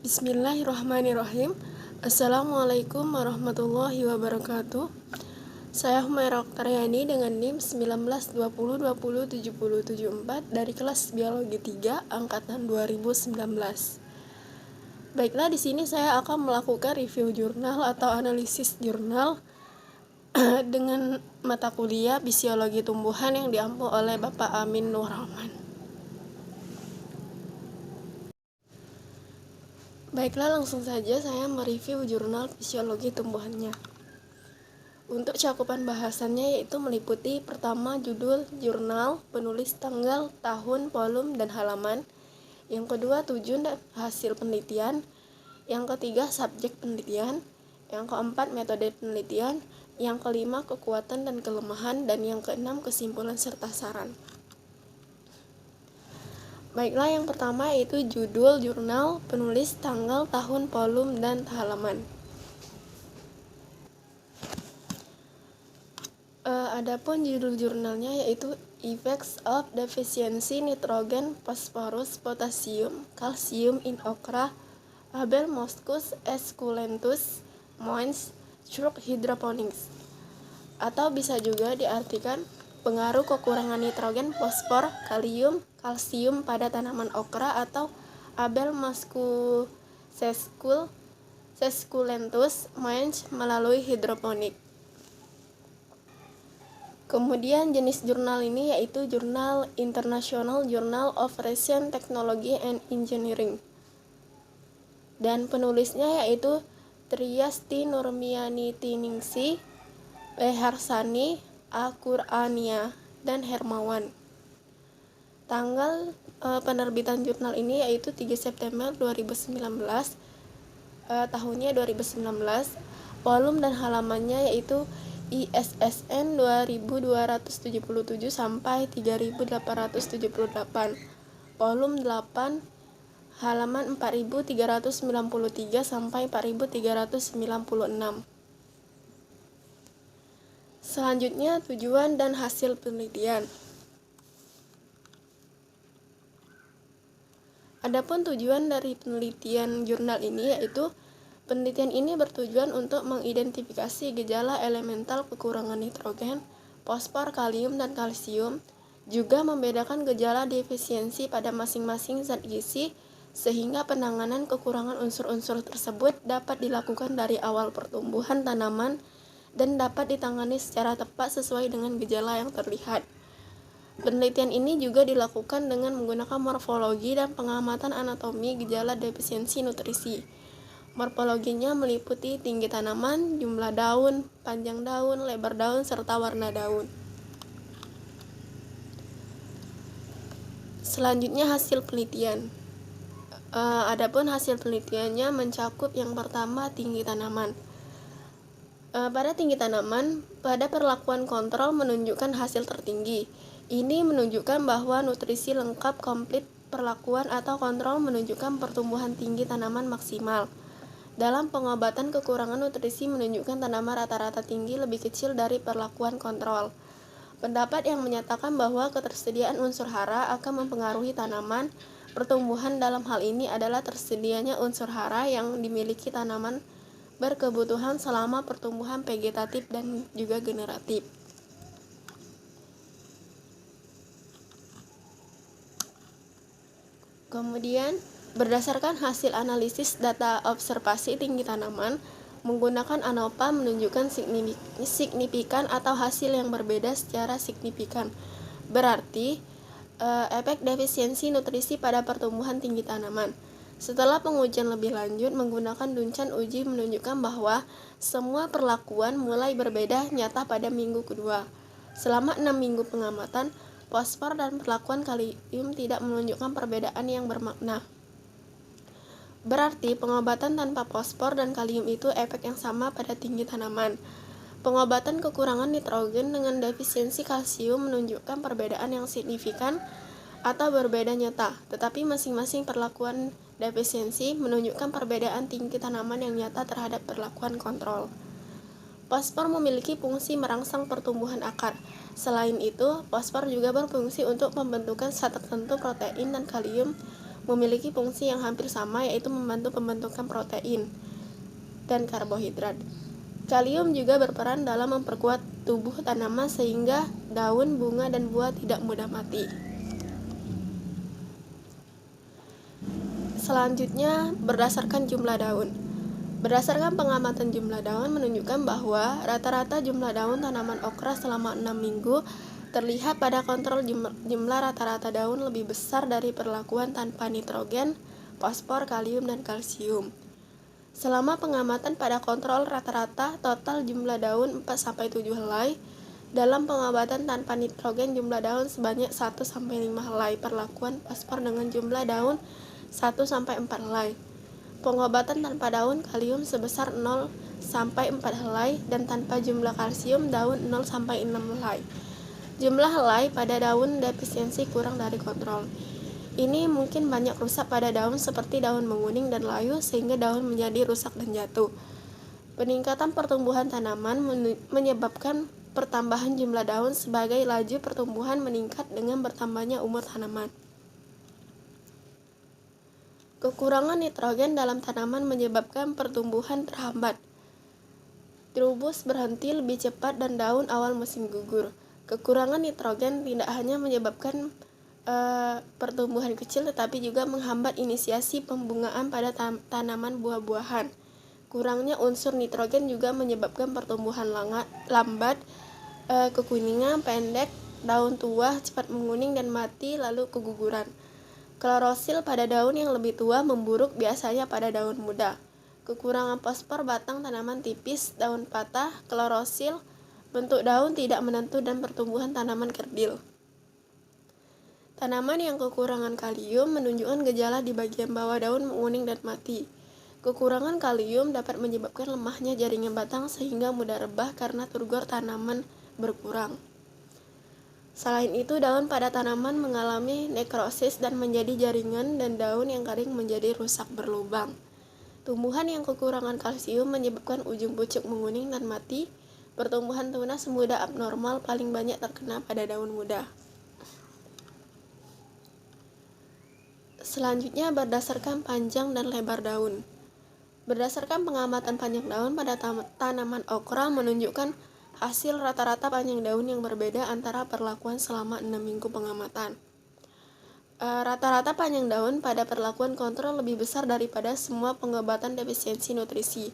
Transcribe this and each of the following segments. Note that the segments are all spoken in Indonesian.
Bismillahirrahmanirrahim. Assalamualaikum warahmatullahi wabarakatuh. Saya Humaira Oktaryani dengan NIM 1920207074 dari kelas Biologi 3 angkatan 2019. Baiklah, di sini saya akan melakukan review jurnal atau analisis jurnal dengan mata kuliah Fisiologi Tumbuhan yang diampu oleh Bapak Amin Nur Rahman. Baiklah, langsung saja saya mereview jurnal Fisiologi Tumbuhannya. Untuk cakupan bahasannya yaitu meliputi pertama judul jurnal, penulis, tanggal, tahun, volume, dan halaman. Yang kedua tujuan dan hasil penelitian. Yang ketiga subjek penelitian. Yang keempat metode penelitian. Yang kelima kekuatan dan kelemahan. Dan yang keenam kesimpulan serta saran. Baiklah, yang pertama yaitu judul jurnal, penulis, tanggal, tahun, volume, dan halaman. Adapun judul jurnalnya yaitu Effects of Deficiency Nitrogen, Phosphorus, Potassium, Calcium in Okra, Abel Moschus esculentus, Moens, Shruk Hydroponics. Atau bisa juga diartikan pengaruh kekurangan nitrogen, fosfor, kalium, kalsium pada tanaman okra atau Abel Moschus esculentus, Moens melalui hidroponik. Kemudian jenis jurnal ini yaitu jurnal International Journal of Recent Technology and Engineering. Dan penulisnya yaitu Triasti Nurmianiningsih, Beharsani, A-Qur'ania, dan Hermawan. Tanggal penerbitan jurnal ini yaitu 3 September 2019, tahunnya 2019. Volume dan halamannya yaitu ISSN 2277 sampai 3878. Volume 8, halaman 4393 sampai 4396. Selanjutnya tujuan dan hasil penelitian. Adapun tujuan dari penelitian jurnal ini yaitu penelitian ini bertujuan untuk mengidentifikasi gejala elemental kekurangan nitrogen, fosfor, kalium, dan kalsium, juga membedakan gejala defisiensi pada masing-masing zat gizi sehingga penanganan kekurangan unsur-unsur tersebut dapat dilakukan dari awal pertumbuhan tanaman dan dapat ditangani secara tepat sesuai dengan gejala yang terlihat. Penelitian ini juga dilakukan dengan menggunakan morfologi dan pengamatan anatomi gejala defisiensi nutrisi. Morfologinya meliputi tinggi tanaman, jumlah daun, panjang daun, lebar daun, serta warna daun. Selanjutnya hasil penelitian. Adapun hasil penelitiannya mencakup yang pertama tinggi tanaman. Pada tinggi tanaman, pada perlakuan kontrol menunjukkan hasil tertinggi. Ini menunjukkan bahwa nutrisi lengkap komplit perlakuan atau kontrol menunjukkan pertumbuhan tinggi tanaman maksimal. Dalam pengobatan kekurangan nutrisi menunjukkan tanaman rata-rata tinggi lebih kecil dari perlakuan kontrol. Pendapat yang menyatakan bahwa ketersediaan unsur hara akan mempengaruhi tanaman pertumbuhan dalam hal ini adalah tersedianya unsur hara yang dimiliki tanaman berkebutuhan selama pertumbuhan vegetatif dan juga generatif. Kemudian, berdasarkan hasil analisis data observasi tinggi tanaman, menggunakan ANOVA menunjukkan signifikan atau hasil yang berbeda secara signifikan. Berarti, efek defisiensi nutrisi pada pertumbuhan tinggi tanaman. Setelah pengujian lebih lanjut menggunakan Duncan uji menunjukkan bahwa semua perlakuan mulai berbeda nyata pada minggu kedua. Selama 6 minggu pengamatan, fosfor dan perlakuan kalium tidak menunjukkan perbedaan yang bermakna. Berarti pengobatan tanpa fosfor dan kalium itu efek yang sama pada tinggi tanaman. Pengobatan kekurangan nitrogen dengan defisiensi kalsium menunjukkan perbedaan yang signifikan atau berbeda nyata, tetapi masing-masing perlakuan defisiensi menunjukkan perbedaan tinggi tanaman yang nyata terhadap perlakuan kontrol. Fosfor memiliki fungsi merangsang pertumbuhan akar. Selain itu, fosfor juga berfungsi untuk pembentukan zat tertentu protein dan kalium memiliki fungsi yang hampir sama, yaitu membantu pembentukan protein dan karbohidrat. Kalium juga berperan dalam memperkuat tubuh tanaman sehingga daun, bunga, dan buah tidak mudah mati. Selanjutnya, berdasarkan jumlah daun. Berdasarkan pengamatan jumlah daun menunjukkan bahwa rata-rata jumlah daun tanaman okra selama 6 minggu terlihat pada kontrol jumlah rata-rata daun lebih besar dari perlakuan tanpa nitrogen, fosfor, kalium, dan kalsium. Selama pengamatan pada kontrol rata-rata total jumlah daun 4-7 helai. Dalam pengobatan tanpa nitrogen jumlah daun sebanyak 1-5 helai. Perlakuan fosfor dengan jumlah daun 1-4 helai. Pengobatan tanpa daun kalium sebesar 0-4 helai dan tanpa jumlah kalsium daun 0-6 helai. Jumlah helai pada daun defisiensi kurang dari kontrol. Ini mungkin banyak rusak pada daun seperti daun menguning dan layu sehingga daun menjadi rusak dan jatuh. Peningkatan pertumbuhan tanaman menyebabkan pertambahan jumlah daun sebagai laju pertumbuhan meningkat dengan bertambahnya umur tanaman. Kekurangan nitrogen dalam tanaman menyebabkan pertumbuhan terhambat. Trubus berhenti lebih cepat dan daun awal musim gugur. Kekurangan nitrogen tidak hanya menyebabkan pertumbuhan kecil tetapi juga menghambat inisiasi pembungaan pada tanaman buah-buahan. Kurangnya unsur nitrogen juga menyebabkan pertumbuhan lambat, kekuningan, pendek, daun tua, cepat menguning dan mati, lalu keguguran. Klorosil pada daun yang lebih tua memburuk biasanya pada daun muda. Kekurangan fosfor batang tanaman tipis, daun patah, klorosil, bentuk daun tidak menentu dan pertumbuhan tanaman kerdil. Tanaman yang kekurangan kalium menunjukkan gejala di bagian bawah daun menguning dan mati. Kekurangan kalium dapat menyebabkan lemahnya jaringan batang sehingga mudah rebah karena turgor tanaman berkurang. Selain itu, daun pada tanaman mengalami nekrosis dan menjadi jaringan dan daun yang kering menjadi rusak berlubang. Tumbuhan yang kekurangan kalsium menyebabkan ujung pucuk menguning dan mati. Pertumbuhan tunas muda abnormal paling banyak terkena pada daun muda. Selanjutnya, berdasarkan panjang dan lebar daun. Berdasarkan pengamatan panjang daun pada tanaman okra menunjukkan hasil rata-rata panjang daun yang berbeda antara perlakuan selama 6 minggu pengamatan. Rata-rata panjang daun pada perlakuan kontrol lebih besar daripada semua pengobatan defisiensi nutrisi.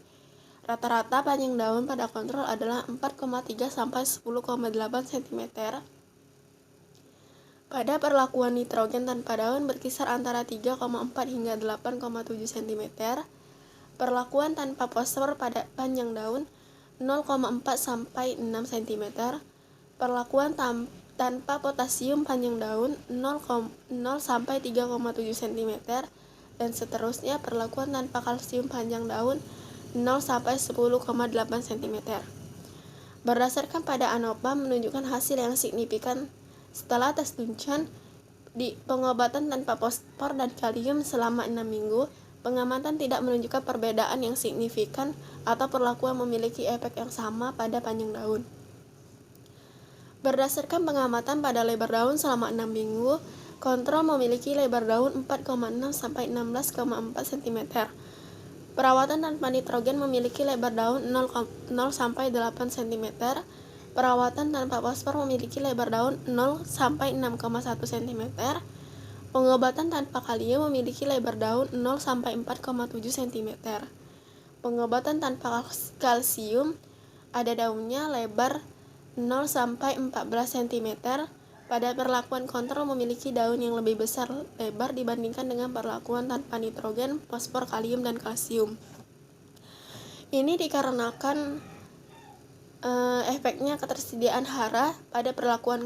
Rata-rata panjang daun pada kontrol adalah 4,3 sampai 10,8 cm. Pada perlakuan nitrogen tanpa daun berkisar antara 3,4 hingga 8,7 cm. Perlakuan tanpa fosfor pada panjang daun 0,4 sampai 6 cm. Perlakuan tanpa potasium panjang daun 0 sampai 3,7 cm dan seterusnya. Perlakuan tanpa kalsium panjang daun 0 sampai 10,8 cm. Berdasarkan pada ANOVA menunjukkan hasil yang signifikan setelah tes Duncan di pengobatan tanpa fosfor dan kalium selama 6 minggu. Pengamatan tidak menunjukkan perbedaan yang signifikan atau perlakuan memiliki efek yang sama pada panjang daun. Berdasarkan pengamatan pada lebar daun selama 6 minggu, kontrol memiliki lebar daun 4,6 sampai 16,4 cm. Perawatan tanpa nitrogen memiliki lebar daun 0 sampai 8 cm. Perawatan tanpa fosfor memiliki lebar daun 0 sampai 6,1 cm. Pengobatan tanpa kalium memiliki lebar daun 0 sampai 4,7 cm. Pengobatan tanpa kalsium ada daunnya lebar 0 sampai 14 cm. Pada perlakuan kontrol memiliki daun yang lebih besar lebar dibandingkan dengan perlakuan tanpa nitrogen, fosfor, kalium, dan kalsium. Ini dikarenakan efeknya ketersediaan hara pada perlakuan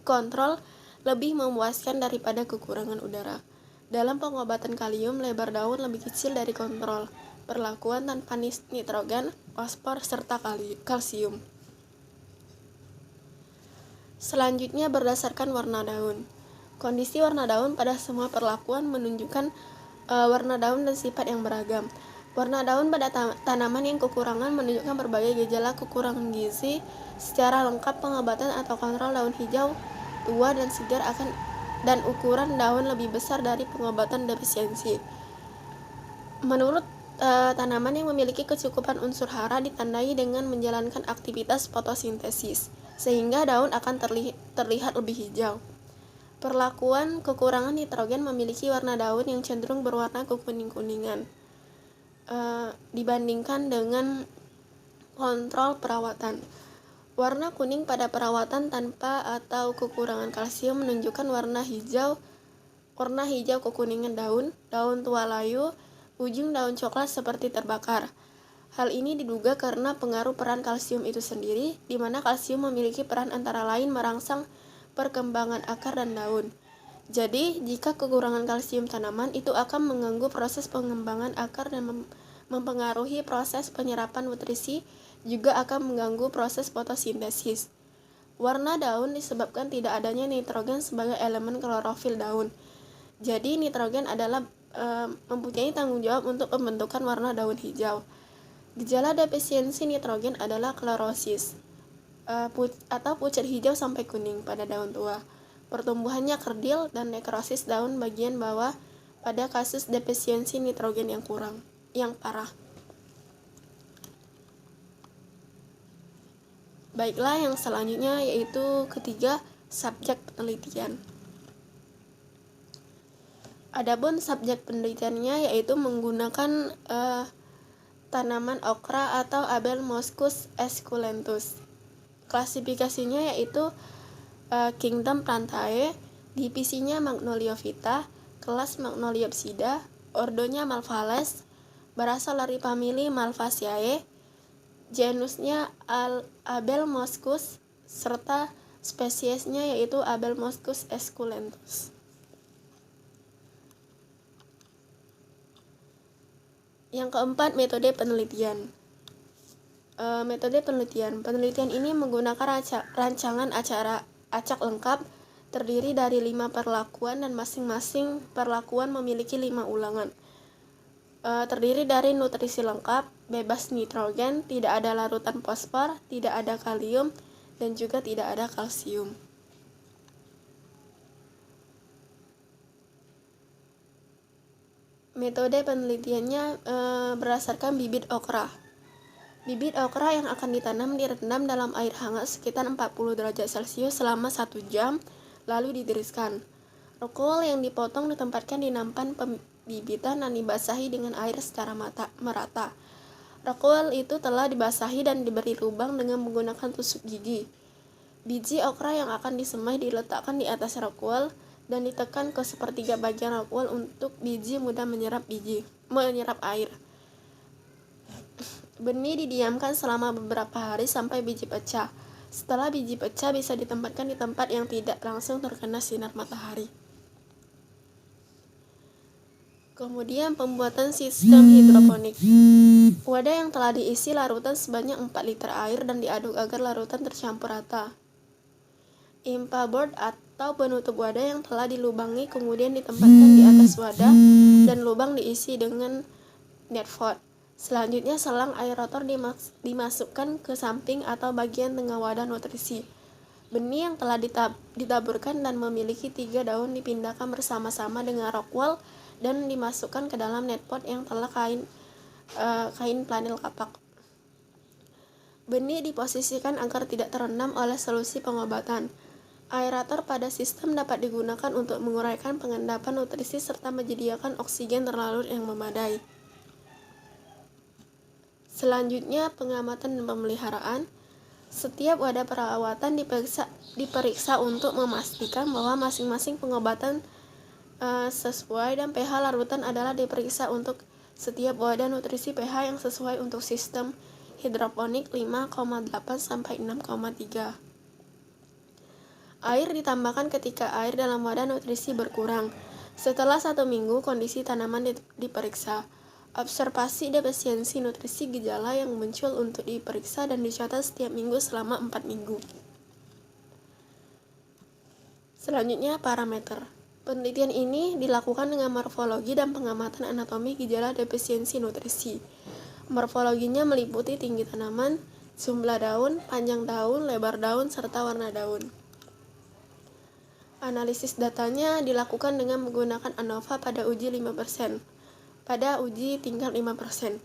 kontrol lebih memuaskan daripada kekurangan udara. Dalam pengobatan kalium, lebar daun lebih kecil dari kontrol. Perlakuan tanpa nitrogen, fosfor, serta kalsium. Selanjutnya, berdasarkan warna daun. Kondisi warna daun pada semua perlakuan menunjukkan warna daun dan sifat yang beragam. Warna daun pada tanaman yang kekurangan menunjukkan berbagai gejala kekurangan gizi. Secara lengkap pengobatan atau kontrol daun hijau tua dan segar akan dan ukuran daun lebih besar dari pengobatan defisiensi. Menurut tanaman yang memiliki kecukupan unsur hara ditandai dengan menjalankan aktivitas fotosintesis, sehingga daun akan terlihat lebih hijau. Perlakuan kekurangan nitrogen memiliki warna daun yang cenderung berwarna kekuning-kuningan dibandingkan dengan kontrol perawatan. Warna kuning pada perawatan tanpa atau kekurangan kalsium menunjukkan warna hijau kekuningan daun tua layu, ujung daun coklat seperti terbakar. Hal ini diduga karena pengaruh peran kalsium itu sendiri, di mana kalsium memiliki peran antara lain merangsang perkembangan akar dan daun. Jadi, jika kekurangan kalsium tanaman itu akan mengganggu proses pengembangan akar dan mempengaruhi proses penyerapan nutrisi, juga akan mengganggu proses fotosintesis. Warna daun disebabkan tidak adanya nitrogen sebagai elemen klorofil daun. Jadi, nitrogen adalah mempunyai tanggung jawab untuk pembentukan warna daun hijau. Gejala defisiensi nitrogen adalah klorosis atau pucat hijau sampai kuning pada daun tua. Pertumbuhannya kerdil dan nekrosis daun bagian bawah pada kasus defisiensi nitrogen yang parah. Baiklah, yang selanjutnya yaitu ketiga, subjek penelitian. Adapun subjek penelitiannya yaitu menggunakan tanaman okra atau Abelmoschus esculentus. Klasifikasinya yaitu Kingdom Plantae, divisinya Magnoliophyta, kelas Magnoliopsida, ordonya Malvales, berasal dari famili Malvaceae, genusnya Abelmoschus, serta spesiesnya yaitu Abelmoschus esculentus. Yang keempat, metode penelitian. Metode penelitian ini menggunakan rancangan acak lengkap terdiri dari 5 perlakuan dan masing-masing perlakuan memiliki 5 ulangan. Terdiri dari nutrisi lengkap, bebas nitrogen, tidak ada larutan fosfor, tidak ada kalium, dan juga tidak ada kalsium. Metode penelitiannya berdasarkan bibit okra. Bibit okra yang akan ditanam direndam dalam air hangat sekitar 40 derajat Celcius selama 1 jam, lalu ditiriskan. Rokol yang dipotong ditempatkan di nampan pembibitan dan dibasahi dengan air secara merata. Rokol itu telah dibasahi dan diberi lubang dengan menggunakan tusuk gigi. Biji okra yang akan disemai diletakkan di atas rokol dan ditekan ke sepertiga bagian rokol untuk biji mudah menyerap air. Benih didiamkan selama beberapa hari sampai biji pecah. Setelah biji pecah bisa ditempatkan di tempat yang tidak langsung terkena sinar matahari. Kemudian pembuatan sistem hidroponik. Wadah yang telah diisi larutan sebanyak 4 liter air dan diaduk agar larutan tercampur rata. Impa board atau penutup wadah yang telah dilubangi kemudian ditempatkan di atas wadah dan lubang diisi dengan netfot. Selanjutnya selang aerator dimasukkan ke samping atau bagian tengah wadah nutrisi. Benih yang telah ditaburkan dan memiliki 3 daun dipindahkan bersama-sama dengan rockwool dan dimasukkan ke dalam netpot yang telah kain flanel kapak. Benih diposisikan agar tidak terendam oleh solusi pengobatan. Aerator pada sistem dapat digunakan untuk menguraikan pengendapan nutrisi serta menyediakan oksigen terlarut yang memadai. Selanjutnya, pengamatan dan pemeliharaan. Setiap wadah perawatan diperiksa untuk memastikan bahwa masing-masing pengobatan sesuai dan pH larutan adalah diperiksa untuk setiap wadah nutrisi pH yang sesuai untuk sistem hidroponik 5,8 sampai 6,3. Air ditambahkan ketika air dalam wadah nutrisi berkurang. Setelah 1 minggu, kondisi tanaman diperiksa. Observasi defisiensi nutrisi gejala yang muncul untuk diperiksa dan dicatat setiap minggu selama 4 minggu. Selanjutnya, parameter. Penelitian ini dilakukan dengan morfologi dan pengamatan anatomi gejala defisiensi nutrisi. Morfologinya meliputi tinggi tanaman, jumlah daun, panjang daun, lebar daun, serta warna daun. Analisis datanya dilakukan dengan menggunakan ANOVA pada uji 5%, pada uji tingkat 5%.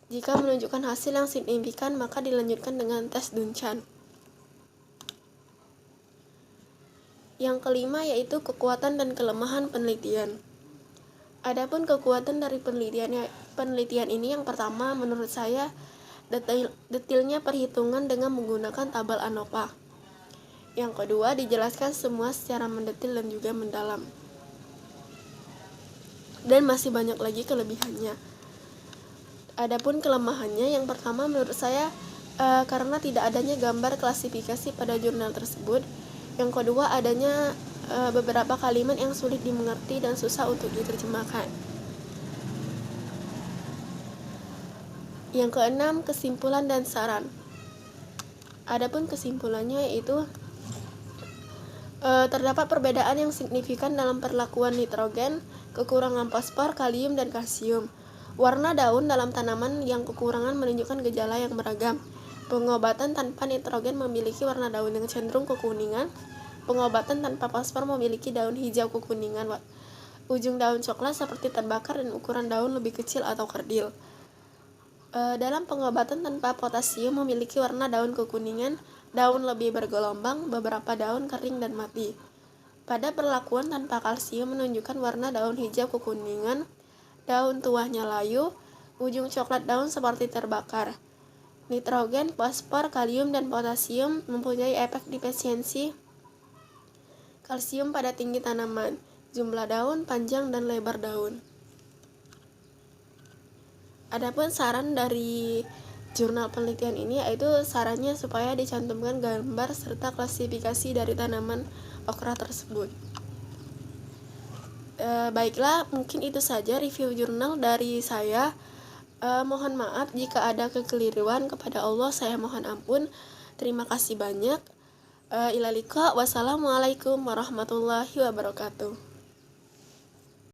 Jika menunjukkan hasil yang signifikan, maka dilanjutkan dengan tes Duncan. Yang kelima yaitu kekuatan dan kelemahan penelitian. Adapun kekuatan dari penelitian ini, yang pertama menurut saya detailnya perhitungan dengan menggunakan tabel ANOVA. Yang kedua, dijelaskan semua secara mendetil dan juga mendalam. Dan masih banyak lagi kelebihannya. Adapun kelemahannya, yang pertama menurut saya karena tidak adanya gambar klasifikasi pada jurnal tersebut. Yang kedua, adanya beberapa kalimat yang sulit dimengerti dan susah untuk diterjemahkan. Yang keenam, kesimpulan dan saran. Adapun kesimpulannya yaitu terdapat perbedaan yang signifikan dalam perlakuan nitrogen, kekurangan fosfor, kalium, dan kalsium. Warna daun dalam tanaman yang kekurangan menunjukkan gejala yang beragam. Pengobatan tanpa nitrogen memiliki warna daun yang cenderung kekuningan. Pengobatan tanpa fosfor memiliki daun hijau kekuningan. Ujung daun coklat seperti terbakar dan ukuran daun lebih kecil atau kerdil. Dalam pengobatan tanpa potasium memiliki warna daun kekuningan, daun lebih bergelombang, beberapa daun kering dan mati. Pada perlakuan tanpa kalsium menunjukkan warna daun hijau kekuningan, daun tuahnya layu, ujung coklat daun seperti terbakar. Nitrogen, fosfor, kalium, dan potasium mempunyai efek defisiensi kalsium pada tinggi tanaman, jumlah daun, panjang, dan lebar daun. Adapun saran dari jurnal penelitian ini yaitu sarannya supaya dicantumkan gambar serta klasifikasi dari tanaman okra tersebut. Baiklah, mungkin itu saja review jurnal dari saya. Mohon maaf jika ada kekeliruan, kepada Allah saya mohon ampun. Terima kasih banyak. Ila liqa, wassalamualaikum warahmatullahi wabarakatuh.